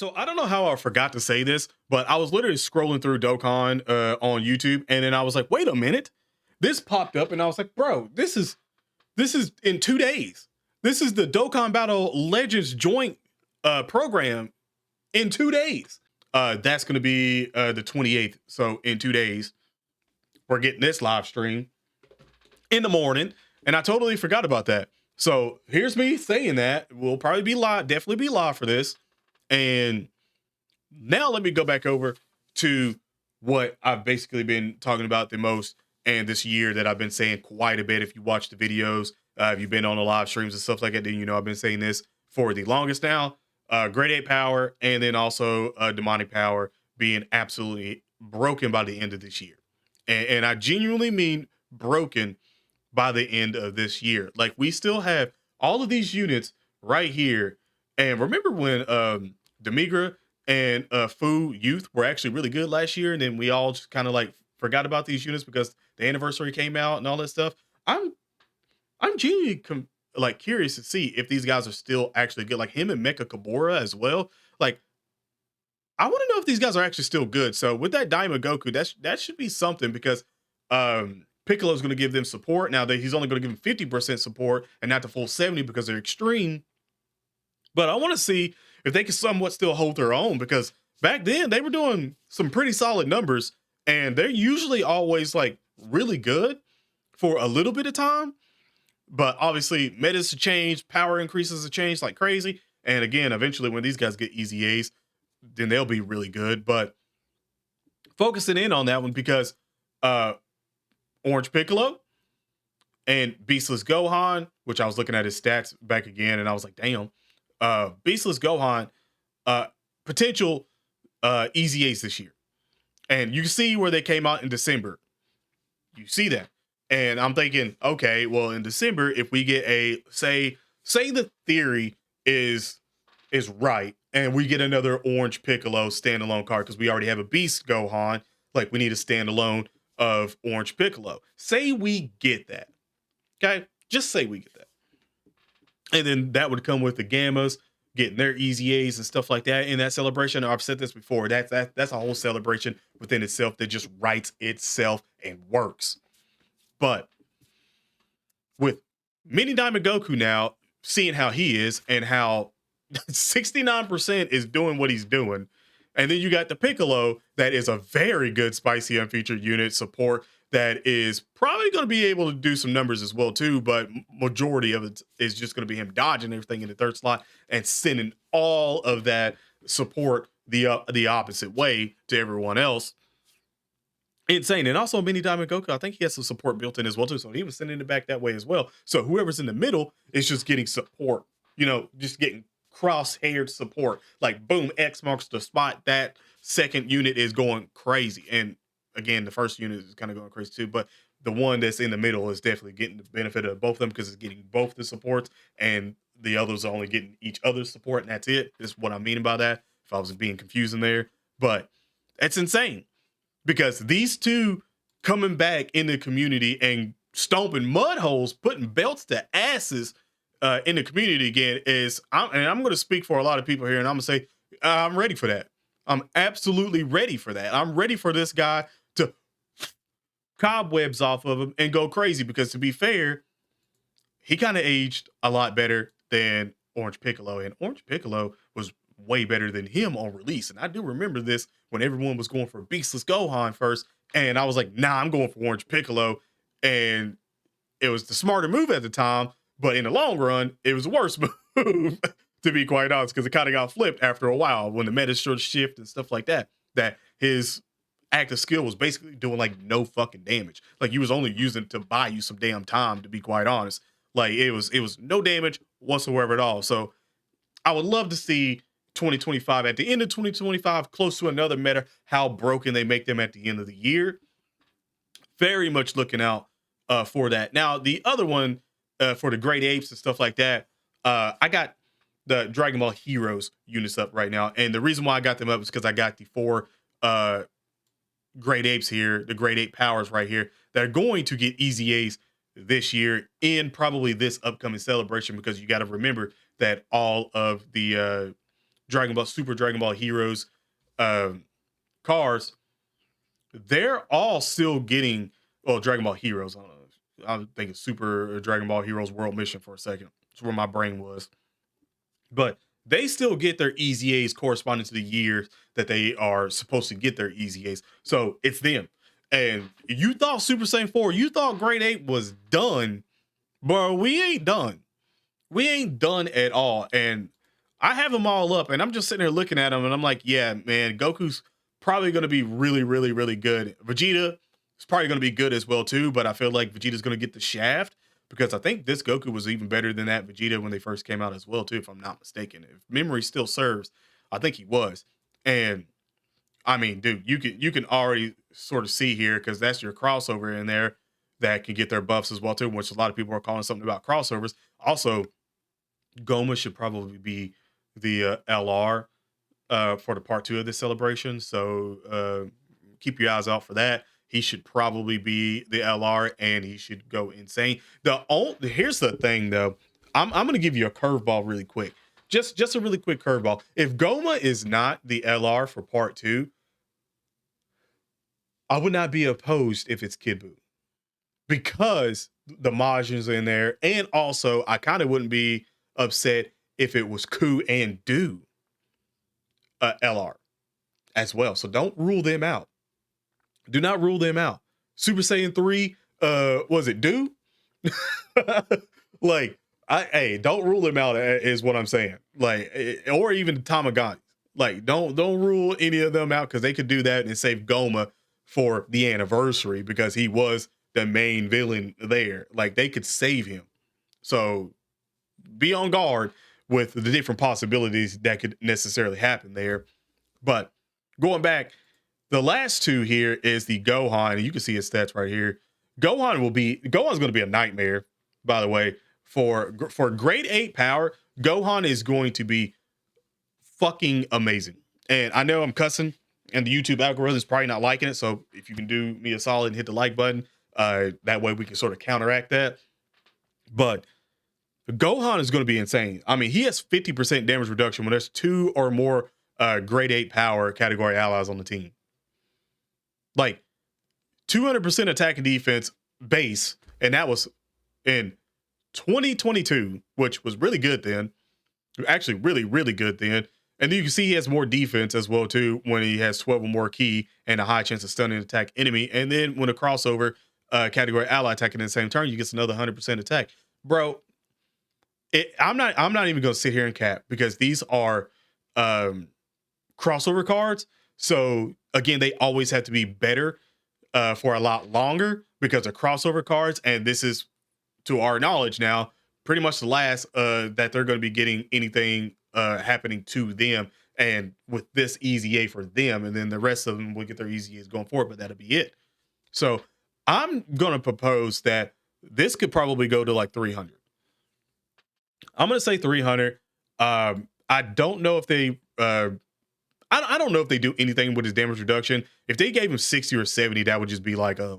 So I don't know how I forgot to say this, but I was literally scrolling through Dokkan on YouTube, and then I was like, "Wait a minute!" This popped up, and I was like, "Bro, this is in 2 days. This is the Dokkan Battle Legends joint program in 2 days. That's going to be the 28th. So in 2 days, we're getting this live stream in the morning, and I totally forgot about that. So here's me saying that we'll probably be live, definitely be live for this, and now let me go back over to what I've basically been talking about the most and this year that I've been saying quite a bit. If you watch the videos, if you've been on the live streams and stuff like that, then you know I've been saying this for the longest now. Grade 8 power and then also demonic power being absolutely broken by the end of this year. And I genuinely mean broken by the end of this year. Like we still have all of these units right here. And remember when Demigra and Fu Youth were actually really good last year, and then we all just kind of like forgot about these units because the anniversary came out and all that stuff. I'm I'm genuinely like curious to see if these guys are still actually good. Like him and Mecha Kabora as well. Like I want to know if these guys are actually still good. So with that Daima Goku, that should be something because Piccolo's going to give them support. Now that he's only going to give them 50% support and not the full 70 because they're extreme. But I want to see if they can somewhat still hold their own because back then they were doing some pretty solid numbers and they're usually always like really good for a little bit of time. But obviously, metas have changed, power increases have changed like crazy. And again, eventually, when these guys get easy A's, then they'll be really good. But focusing in on that one because uh Orange Piccolo and Beastless Gohan, which I was looking at his stats back again, and I was like, damn, Beastless Gohan, uh, potential easy ace this year. And you see where they came out in December. You see that. And I'm thinking, okay, well, in December, if we get a say the theory is right, and we get another Orange Piccolo standalone card because we already have a Beast Gohan, like we need a standalone of Orange Piccolo. Say we get that. Okay, just say we get that. And then that would come with the Gammas getting their easy A's and stuff like that in that celebration. I've said this before. That's a whole celebration within itself that just writes itself and works. But with Mini Diamond Goku now, seeing how he is and how 69% is doing what he's doing. And then you got the Piccolo that is a very good spicy unfeatured unit support that is probably going to be able to do some numbers as well too, but majority of it is just going to be him dodging everything in the third slot and sending all of that support the opposite way to everyone else. Insane. And also Mini Diamond Goku, I think he has some support built in as well too. So he was sending it back that way as well. So whoever's in the middle is just getting support, just getting cross-haired support. Like boom, X marks the spot. That second unit is going crazy. And again, the first unit is kind of going crazy too. But the one that's in the middle is definitely getting the benefit of both of them because it's getting both the supports and the others are only getting each other's support. And that's it. That's what I mean by that. If I was being confusing there. But it's insane because these two coming back in the community and stomping mud holes, putting belts to asses in the community again and I'm going to speak for a lot of people here, and I'm going to say I'm ready for that. I'm absolutely ready for that. I'm ready for this guy to cobwebs off of him and go crazy because to be fair, he kind of aged a lot better than Orange Piccolo, and Orange Piccolo was way better than him on release. And I do remember this when everyone was going for Beastless Gohan first, and I was like, nah, I'm going for Orange Piccolo. And it was the smarter move at the time, but in the long run, it was a worse move, to be quite honest, because it kind of got flipped after a while when the meta started to shift and stuff like that, that his active skill was basically doing like no fucking damage. Like you was only using to buy you some damn time, to be quite honest. Like it was no damage whatsoever at all. So I would love to see 2025 at the end of 2025, close to another meta, how broken they make them at the end of the year. Very much looking out for that. Now, the other one for the Great Apes and stuff like that, I got the Dragon Ball Heroes units up right now. And the reason why I got them up is because I got the four Great Apes here, the Great Ape powers right here, that are going to get easy A's this year in probably this upcoming celebration because you got to remember that all of the Super Dragon Ball Heroes cards, they're all still getting, well, Dragon Ball Heroes. I don't know. I think it's Super Dragon Ball Heroes World Mission for a second. That's where my brain was. But they still get their EZAs corresponding to the year that they are supposed to get their EZAs. So it's them. And you thought Super Saiyan 4, you thought Grade 8 was done, bro. We ain't done. We ain't done at all. And I have them all up, and I'm just sitting here looking at them, and I'm like, yeah, man, Goku's probably going to be really, really, really good. Vegeta is probably going to be good as well, too, but I feel like Vegeta's going to get the shaft because I think this Goku was even better than that Vegeta when they first came out as well, too, if I'm not mistaken. If memory still serves, I think he was. And I mean, dude, you can already sort of see here because that's your crossover in there that can get their buffs as well, too, which a lot of people are calling something about crossovers. Also, Goma should probably be the LR for the part 2 of this celebration. So keep your eyes out for that. He should probably be the LR and he should go insane. Here's the thing though. I'm going to give you a curveball really quick. Just a really quick curveball. If Goma is not the LR for part 2, I would not be opposed if it's Kid Buu because the Majin's in there, and also I kind of wouldn't be upset if it was Ku and Do LR as well. So don't rule them out. Do not rule them out. Super Saiyan 3, was it Do? Like, hey, don't rule them out is what I'm saying. Like, or even Tamagotchi. Like, don't rule any of them out because they could do that and save Goma for the anniversary because he was the main villain there. Like, they could save him. So be on guard with the different possibilities that could necessarily happen there. But going back, the last two here is the Gohan, and you can see his stats right here. Gohan's going to be a nightmare, by the way. For grade 8 power, Gohan is going to be fucking amazing. And I know I'm cussing, and the YouTube algorithm is probably not liking it. So if you can do me a solid and hit the like button, that way we can sort of counteract that. But Gohan is going to be insane. I mean, he has 50% damage reduction when there's 2 or more grade 8 power category allies on the team. Like 200% attack and defense base, and that was in 2022, which was really good then. Actually, really, really good then. And then you can see he has more defense as well too when he has 12 or more key and a high chance of stunning attack enemy. And then when a crossover category ally attacking in the same turn, you get another 100% attack, bro. I'm not even going to sit here and cap because these are crossover cards. So again, they always have to be better for a lot longer because they're crossover cards. And this is, to our knowledge now, pretty much the last that they're going to be getting anything happening to them. And with this EZA for them, and then the rest of them will get their EZAs going forward, but that'll be it. So I'm going to propose that this could probably go to like 300. I'm going to say 300. I don't know if they, I don't know if they do anything with his damage reduction. If they gave him 60 or 70, that would just be like a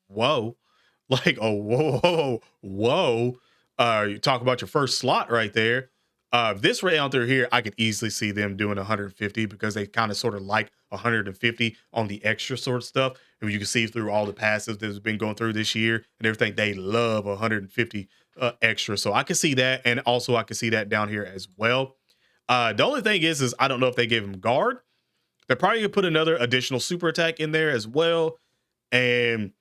whoa, like a whoa. You talk about your first slot right there. This round through here, I could easily see them doing 150 because they kind of sort of like 150 on the extra sort of stuff. And you can see through all the passives that's been going through this year and everything, they love 150 extra. So I can see that. And also I can see that down here as well. The only thing is I don't know if they gave him guard. They're probably gonna put another additional super attack in there as well. And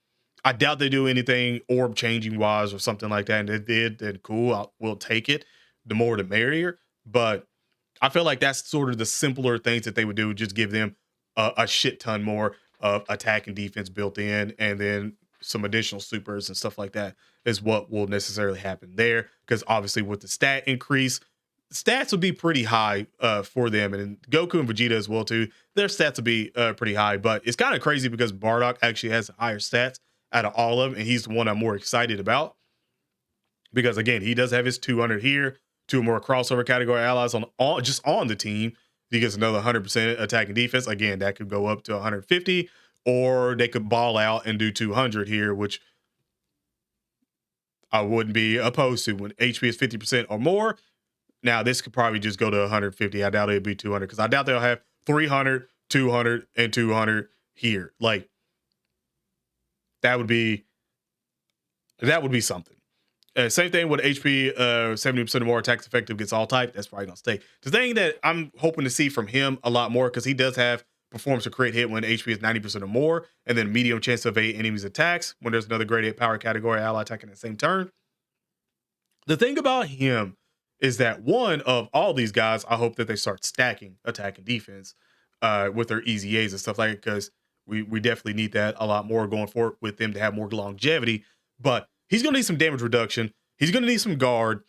I doubt they do anything orb changing wise or something like that. And they did, then cool. We'll take it. The more the merrier. But I feel like that's sort of the simpler things that they would do. Just give them a shit ton more of attack and defense built in, and then some additional supers and stuff like that is what will necessarily happen there. Because obviously with the stat increase, stats would be pretty high for them, and Goku and Vegeta as well too. Their stats would be pretty high, but it's kind of crazy because Bardock actually has higher stats out of all of them, and he's the one I'm more excited about because again, he does have his 200 here, 2 more crossover category allies on just on the team. He gets another 100% attack and defense. Again, that could go up to 150, or they could ball out and do 200 here, which I wouldn't be opposed to. When HP is 50% or more, Now, this could probably just go to 150. I doubt it'd be 200 because I doubt they'll have 300, 200, and 200 here. Like, that would be something. Same thing with HP, 70% or more attacks effective gets all type. That's probably gonna stay. The thing that I'm hoping to see from him a lot more, because he does have performance to crit hit when HP is 90% or more, and then medium chance of evade enemies attacks when there's another grade 8 power category ally attacking at the same turn. The thing about him is that one of all these guys, I hope that they start stacking attack and defense with their easy A's and stuff like that, because we definitely need that a lot more going forward with them to have more longevity. But he's going to need some damage reduction. He's going to need some guard.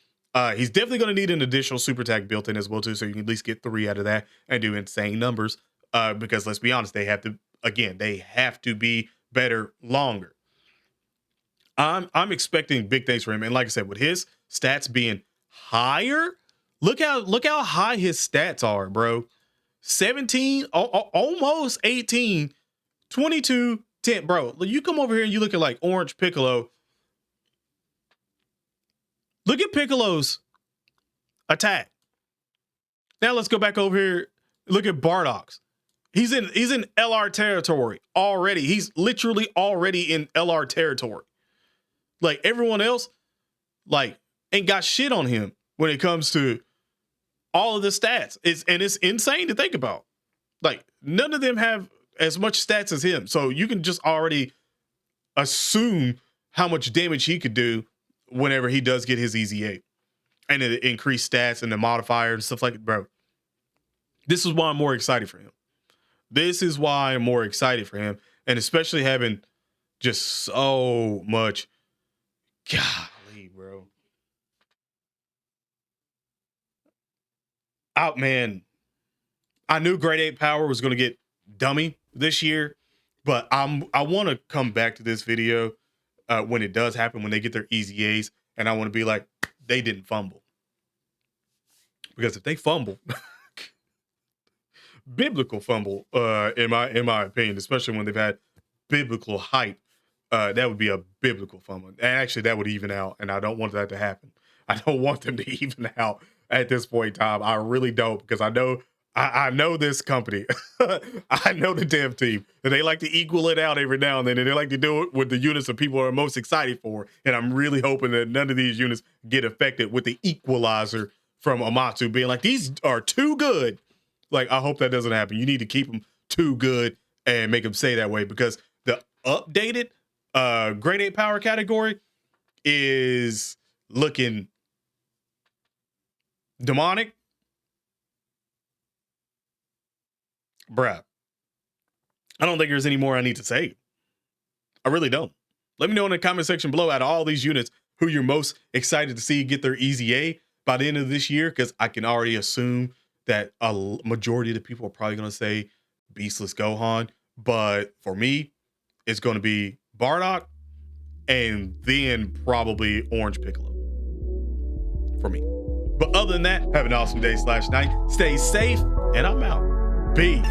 He's definitely going to need an additional super attack built in as well too, so you can at least get 3 out of that and do insane numbers. Because let's be honest, they have to be better longer. I'm expecting big things for him, and like I said, with his stats being higher, look how high his stats are, bro. 17, almost 18, 22, 10, bro. You come over here and you look at like Orange Piccolo. Look at Piccolo's attack. Now let's go back over here. Look at Bardock's. He's in LR territory already. He's literally already in LR territory. Like, everyone else, like, ain't got shit on him when it comes to all of the stats. It's insane to think about. Like, none of them have as much stats as him. So you can just already assume how much damage he could do whenever he does get his easy 8. And the increased stats and the modifier and stuff like that, bro. This is why I'm more excited for him. And especially having just so much. Golly, bro. Out, man. I knew grade 8 power was going to get dummy this year, but I want to come back to this video when it does happen, when they get their easy A's, and I want to be like, they didn't fumble. Because if they fumble, biblical fumble, in my opinion, especially when they've had biblical hype, that would be a biblical fumble. And actually, that would even out, and I don't want that to happen. I don't want them to even out at this point in time. I really don't, because I know this company. I know the dev team, and they like to equal it out every now and then, and they like to do it with the units that people are most excited for. And I'm really hoping that none of these units get affected with the equalizer from Amatsu being like, these are too good. Like, I hope that doesn't happen. You need to keep them too good and make them say that way, because the updated grade 8 power category is looking demonic. Bruh, I don't think there's any more I need to say. I really don't. Let me know in the comment section below, out of all these units, who you're most excited to see get their easy A by the end of this year, because I can already assume that a majority of the people are probably going to say Beastless Gohan. But for me, it's going to be Bardock and then probably Orange Piccolo for me. But other than that, have an awesome day /night. Stay safe, and I'm out. Peace.